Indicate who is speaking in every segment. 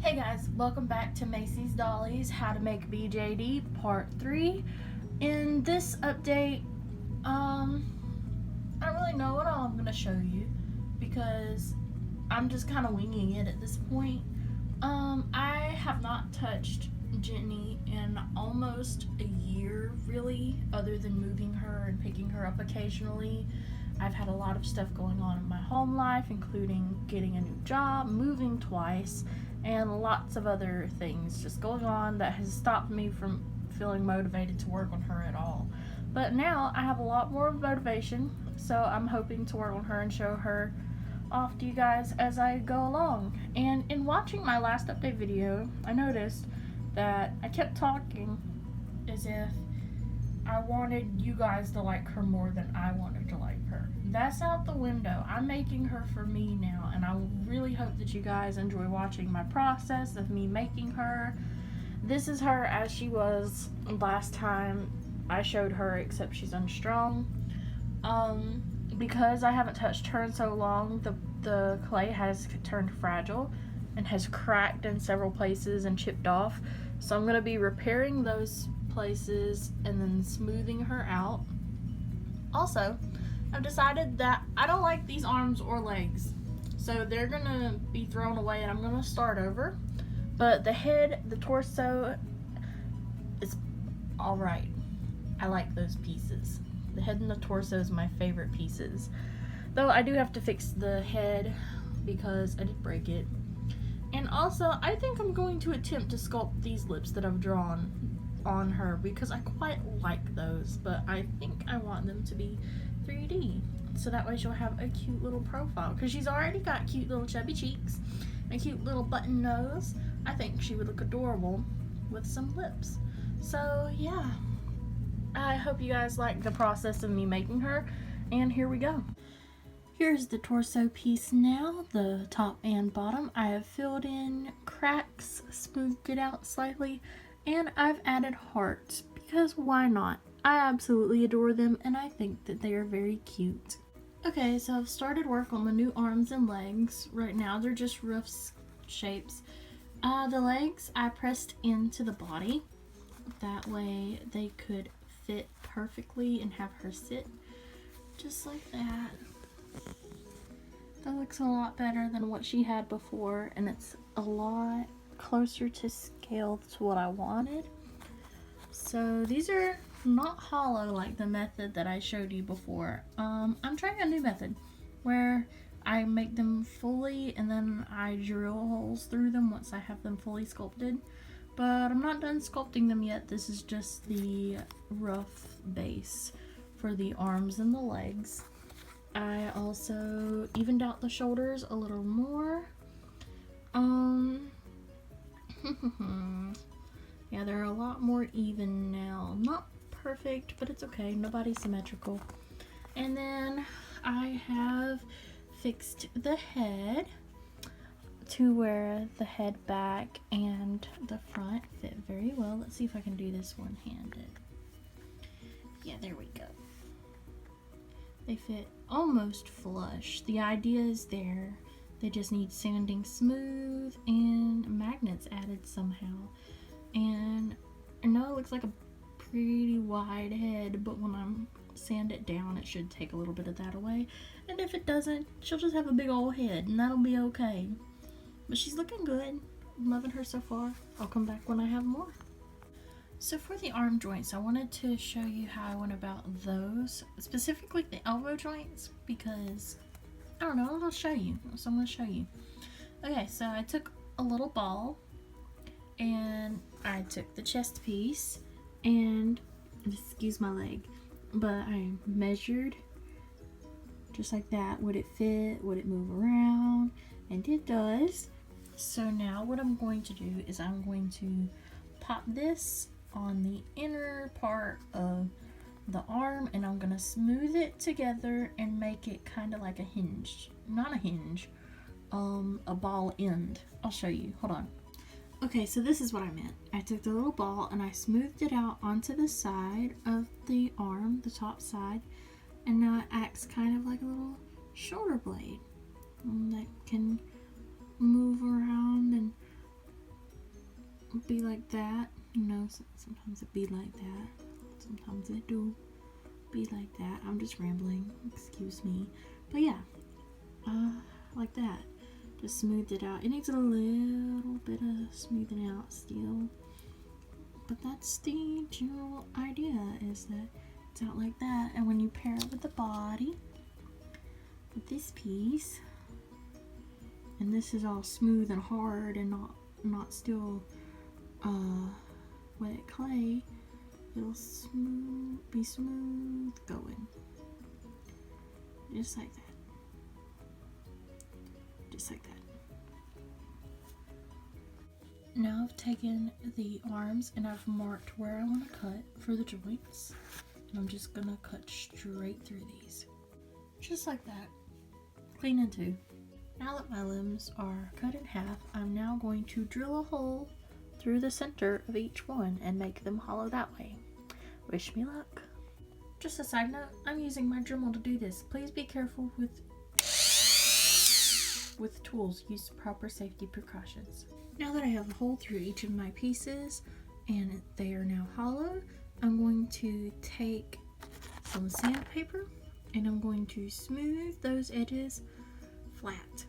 Speaker 1: Hey guys, welcome back to Macy's Dollies How to Make BJD Part 3. In this update, I don't really know what all I'm going to show you because I'm just kind of winging it at this point. I have not touched Jenny in almost a year, really, other than moving her and picking her up occasionally. I've had a lot of stuff going on in my home life, including getting a new job, moving twice, and lots of other things just going on that has stopped me from feeling motivated to work on her at all. But now I have a lot more motivation, so I'm hoping to work on her and show her off to you guys as I go along. And in watching my last update video, I noticed that I kept talking as if I wanted you guys to like her more than I wanted to like her. That's out the window. I'm making her for me now, and I really hope that you guys enjoy watching my process of me making her. This is her as she was last time I showed her, except she's unstrung. Because I haven't touched her in so long, the clay has turned fragile and has cracked in several places and chipped off. So I'm going to be repairing those places and then smoothing her out. Also, I've decided that I don't like these arms or legs, so they're gonna be thrown away and I'm gonna start over. But the head, the torso is alright. I like those pieces. The head and the torso is my favorite pieces, though I do have to fix the head because I did break it. And also, I think I'm going to attempt to sculpt these lips that I've drawn on her because I quite like those, but I think I want them to be 3D, so that way she'll have a cute little profile, because she's already got cute little chubby cheeks and a cute little button nose. I think she would look adorable with some lips. So yeah, I hope you guys like the process of me making her, and here we go. Here's the torso piece now, the top and bottom. I have filled in cracks, smoothed it out slightly, and I've added hearts because why not? I absolutely adore them and I think that they are very cute. Okay, so I've started work on the new arms and legs. Right now they're just rough shapes. The legs I pressed into the body. That way they could fit perfectly and have her sit just like that. That looks a lot better than what she had before, and it's a lot closer to scale to what I wanted. So these are not hollow like the method that I showed you before. I'm trying a new method where I make them fully and then I drill holes through them once I have them fully sculpted. But I'm not done sculpting them yet. This is just the rough base for the arms and the legs. I also evened out the shoulders a little more. Yeah, they're a lot more even now. Not perfect, but it's okay. Nobody's symmetrical. And then I have fixed the head to where the head back and the front fit very well. Let's see if I can do this one-handed. Yeah, there we go. They fit almost flush. The idea is there. They just need sanding smooth and magnets added somehow. And I know it looks like a pretty wide head, but when I sand it down, it should take a little bit of that away. And if it doesn't, she'll just have a big old head, and that'll be okay. But she's looking good. I'm loving her so far. I'll come back when I have more. So for the arm joints, I wanted to show you how I went about those, specifically the elbow joints, because I don't know, I'll show you. So I'm going to show you. Okay, so I took a little ball and I took the chest piece and, excuse my leg, but I measured just like that. Would it fit? Would it move around? And it does. So now what I'm going to do is I'm going to pop this on the inner part of the arm, and I'm gonna smooth it together and make it kind of like a hinge. Not a hinge, a ball end. I'll show you, hold on. Okay, so this is what I meant. I took the little ball and I smoothed it out onto the side of the arm, the top side, and now it acts kind of like a little shoulder blade that can move around and be like that. You know, sometimes it be like that. Sometimes it do be like that. I'm just rambling, excuse me. But yeah, like that. Just smoothed it out. It needs a little bit of smoothing out still. But that's the general idea, is that it's out like that. And when you pair it with the body, with this piece, and this is all smooth and hard and not still wet clay, it'll be smooth going. Just like that. Just like that. Now I've taken the arms and I've marked where I want to cut for the joints. And I'm just gonna cut straight through these. Just like that. Clean in two. Now that my limbs are cut in half, I'm now going to drill a hole through the center of each one and make them hollow that way. Wish me luck. Just a side note, I'm using my Dremel to do this. Please be careful with tools. Use proper safety precautions. Now that I have a hole through each of my pieces and they are now hollow, I'm going to take some sandpaper and I'm going to smooth those edges flat.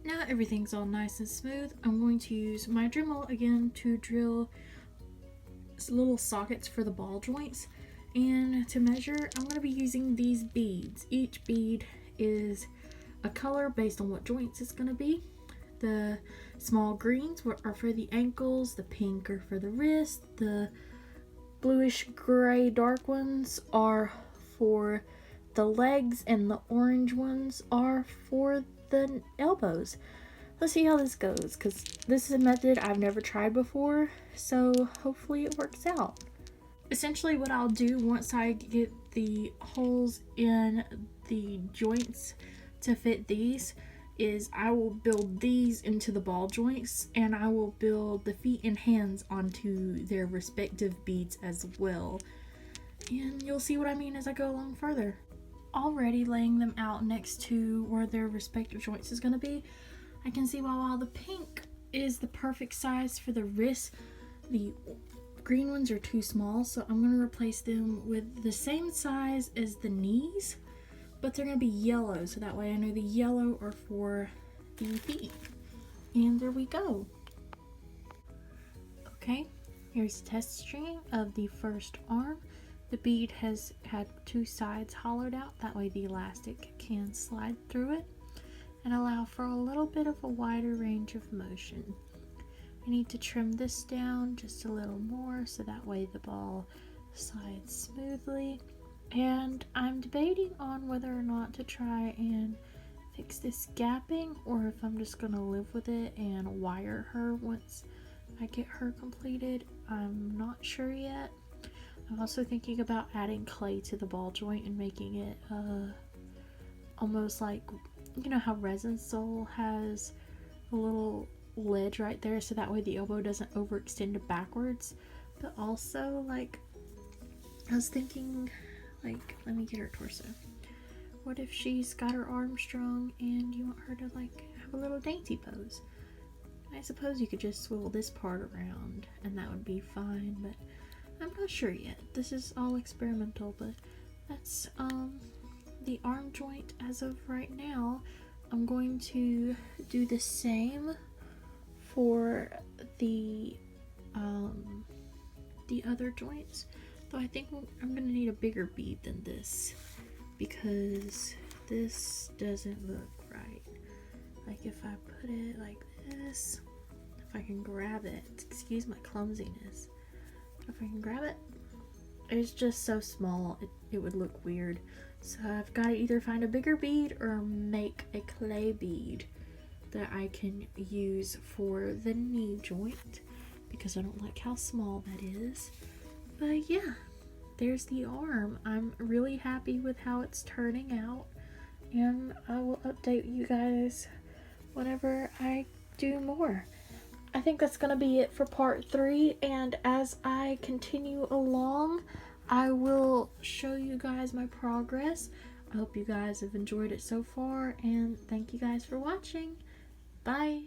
Speaker 1: Now everything's all nice and smooth, I'm going to use my Dremel again to drill little sockets for the ball joints. And to measure, I'm going to be using these beads. Each bead is a color based on what joints it's going to be. The small greens are for the ankles, the pink are for the wrist, the bluish gray dark ones are for the legs, and the orange ones are for the elbows. Let's see how this goes, because this is a method I've never tried before, so hopefully it works out. Essentially what I'll do once I get the holes in the joints to fit these is I will build these into the ball joints, and I will build the feet and hands onto their respective beads as well. And you'll see what I mean as I go along further. Already laying them out next to where their respective joints is going to be, I can see while the pink is the perfect size for the wrist, the green ones are too small, so I'm going to replace them with the same size as the knees, but they're going to be yellow, so that way I know the yellow are for the feet. And there we go. Okay, here's a test string of the first arm. The bead has had two sides hollowed out, that way the elastic can slide through it and allow for a little bit of a wider range of motion. I need to trim this down just a little more so that way the ball slides smoothly. And I'm debating on whether or not to try and fix this gapping, or if I'm just gonna live with it and wire her once I get her completed. I'm not sure yet. I'm also thinking about adding clay to the ball joint and making it almost like, you know how Resin Soul has a little ledge right there, so that way the elbow doesn't overextend backwards. But also, like, I was thinking, like, let me get her torso. What if she's got her arm strong and you want her to, like, have a little dainty pose? I suppose you could just swivel this part around and that would be fine, but I'm not sure yet. This is all experimental, but that's the arm joint as of right now. I'm going to do the same for the other joints, though I think I'm gonna need a bigger bead than this because this doesn't look right. Like if I put it like this, if I can grab it, excuse my clumsiness, if I can grab it, it's just so small it would look weird. So I've got to either find a bigger bead or make a clay bead that I can use for the knee joint because I don't like how small that is. But yeah, there's the arm. I'm really happy with how it's turning out, and I will update you guys whenever I do more. I think that's gonna be it for part 3, and as I continue along I will show you guys my progress. I hope you guys have enjoyed it so far, and thank you guys for watching. Bye.